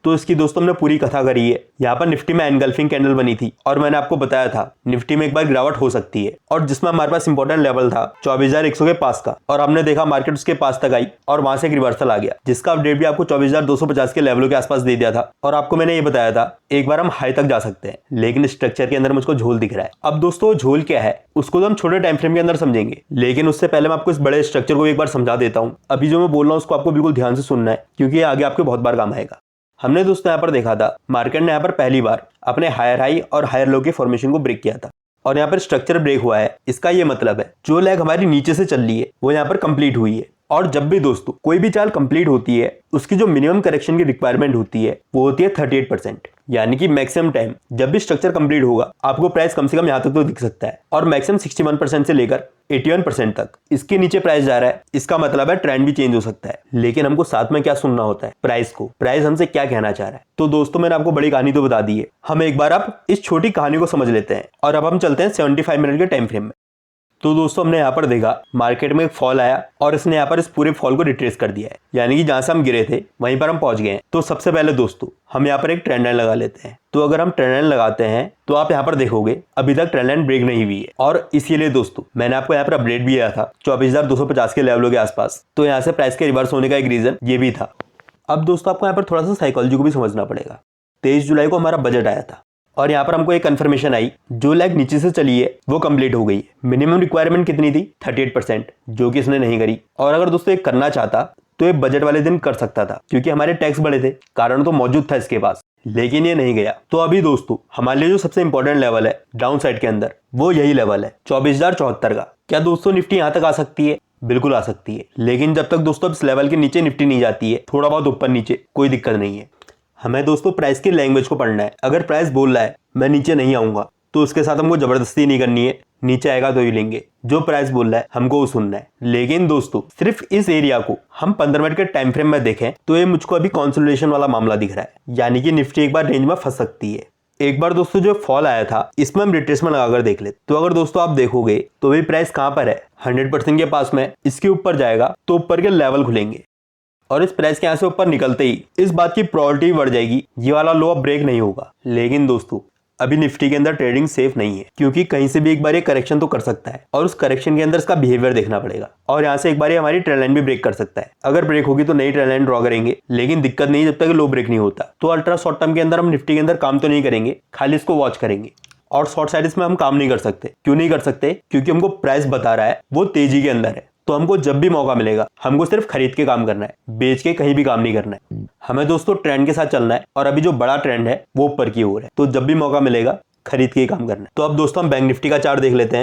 तो इसकी दोस्तों हमने पूरी कथा करी है। यहाँ पर निफ्टी में एनगल्फिंग कैंडल बनी थी और मैंने आपको बताया था निफ्टी में एक बार गिरावट हो सकती है, और जिसमें हमारे पास इंपॉर्टेंट लेवल था 24,100 के पास का, और हमने देखा मार्केट उसके पास तक आई और वहां से एक रिवर्सल आ गया, जिसका अपडेट भी आपको 24,250 के लेवलों के आसपास दे दिया था। और आपको मैंने ये बताया था एक बार हम हाई तक जा सकते हैं, लेकिन स्ट्रक्चर के अंदर मुझको झोल दिख रहा है। अब दोस्तों झोल क्या है उसको तो हम छोटे टाइम फ्रेम के अंदर समझेंगे, लेकिन उससे पहले मैं आपको इस बड़े स्ट्रक्चर को एक बार समझा देता हूँ। अभी जो मैं बोल रहा हूँ उसको आपको बिल्कुल ध्यान से सुनना है, क्योंकि ये आगे आपके बहुत बार काम आएगा। हमने दोस्तों यहाँ पर देखा था मार्केट ने यहाँ पर पहली बार अपने हायर हाई और हायर लो के फॉर्मेशन को ब्रेक किया था, और यहाँ पर स्ट्रक्चर ब्रेक हुआ है। इसका ये मतलब है जो लेग हमारी नीचे से चल रही है वो यहाँ पर कंप्लीट हुई है। और जब भी दोस्तों कोई भी चाल कंप्लीट होती है उसकी जो मिनिमम करेक्शन की रिक्वायरमेंट होती है वो होती है 38%, यानी कि मैक्सिमम टाइम जब भी स्ट्रक्चर कंप्लीट होगा आपको प्राइस कम से कम यहाँ तक तो दिख सकता है, और मैक्सिमम 61% से लेकर 81% तक इसके नीचे प्राइस जा रहा है। इसका मतलब है ट्रेंड भी चेंज हो सकता है, लेकिन हमको साथ में क्या सुनना होता है, प्राइस हमसे क्या कहना चाह रहा है। तो दोस्तों मैंने आपको बड़ी कहानी तो बता दी है, हम एक बार आप इस छोटी कहानी को समझ लेते हैं और अब हम चलते हैं 75 मिनट के टाइम फ्रेम में। तो दोस्तों हमने यहाँ पर देखा मार्केट में एक फॉल आया और इसने यहाँ पर इस पूरे फॉल को रिट्रेस कर दिया है, यानी कि जहां से हम गिरे थे वहीं पर हम पहुंच गए हैं। तो सबसे पहले दोस्तों हम यहाँ पर एक ट्रेंड लाइन लगा लेते हैं। तो अगर हम ट्रेंड लाइन लगाते हैं तो आप यहाँ पर देखोगे अभी तक ट्रेंड लाइन ब्रेक नहीं हुई है, और इसीलिए दोस्तों मैंने आपको यहाँ पर अपडेट भी दिया था 24,250 के लेवलों के आसपास। तो यहाँ से प्राइस के रिवर्स होने का एक रीजन ये भी था। अब दोस्तों आपको यहाँ पर थोड़ा सा साइकोलॉजी को भी समझना पड़ेगा। 23 जुलाई को हमारा बजट आया था और यहाँ पर हमको एक कंफर्मेशन आई जो लेग नीचे से चली है वो कंप्लीट हो गई है। मिनिमम रिक्वायरमेंट कितनी थी 38%, जो कि इसने नहीं करी। और अगर दोस्तों ये करना चाहता तो ये बजट वाले दिन कर सकता था, क्योंकि हमारे टैक्स बढ़े थे, कारण तो मौजूद था इसके पास, लेकिन ये नहीं गया। तो अभी दोस्तों हमारे लिए जो सबसे इंपॉर्टेंट लेवल है डाउन साइड के अंदर वो यही लेवल है 24,074 का। क्या दोस्तों निफ्टी यहाँ तक आ सकती है? बिल्कुल आ सकती है, लेकिन जब तक दोस्तों इस लेवल के नीचे निफ्टी नहीं जाती है, थोड़ा बहुत ऊपर नीचे, कोई दिक्कत नहीं है। हमें दोस्तों प्राइस की लैंग्वेज को पढ़ना है। अगर प्राइस बोल रहा है मैं नीचे नहीं आऊंगा तो उसके साथ हमको जबरदस्ती नहीं करनी है, नीचे आएगा तो ही लेंगे। जो प्राइस बोल रहा है हमको वो सुनना है। लेकिन दोस्तों सिर्फ इस एरिया को हम 15 मिनट के टाइम फ्रेम में देखें तो ये मुझको अभी कंसोलिडेशन वाला मामला दिख रहा है, यानी कि निफ्टी एक बार रेंज में फंस सकती है। एक बार दोस्तों जो फॉल आया था इसमें हम रिट्रेसमेंट लगाकर देख लेते। तो अगर दोस्तों आप देखोगे तो भाई प्राइस कहां पर है 100% के पास में, इसके ऊपर जाएगा तो ऊपर के लेवल खुलेंगे, और इस प्राइस के यहाँ से ऊपर निकलते ही इस बात की प्रोबेबिलिटी बढ़ जाएगी ये वाला लो अब ब्रेक नहीं होगा। लेकिन दोस्तों अभी निफ्टी के अंदर ट्रेडिंग सेफ नहीं है, क्योंकि कहीं से भी एक बार ये करेक्शन तो कर सकता है, और उस करेक्शन के अंदर इसका बिहेवियर देखना पड़ेगा, और यहाँ से एक बार ये हमारी ट्रेंड लाइन भी ब्रेक कर सकता है। अगर ब्रेक होगी तो नई ट्रेंड लाइन ड्रॉ करेंगे, लेकिन दिक्कत नहीं जब तक लो ब्रेक नहीं होता। तो अल्ट्रा शॉर्ट टर्म के अंदर हम निफ्टी के अंदर काम तो नहीं करेंगे, खाली इसको वॉच करेंगे। और शॉर्ट साइड में हम काम नहीं कर सकते। क्यों नहीं कर सकते? क्योंकि हमको प्राइस बता रहा है वो तेजी के अंदर है। तो हमको जब भी मौका मिलेगा हमको सिर्फ खरीद के काम करना है, बेच के कहीं भी काम नहीं करना है। हमें दोस्तों ट्रेंड के साथ चलना है, और अभी जो बड़ा ट्रेंड है वो ऊपर की ओर है, तो जब भी मौका मिलेगा खरीद के ही काम करना है। तो अब दोस्तों हम बैंक निफ्टी का चार्ट देख लेते हैं।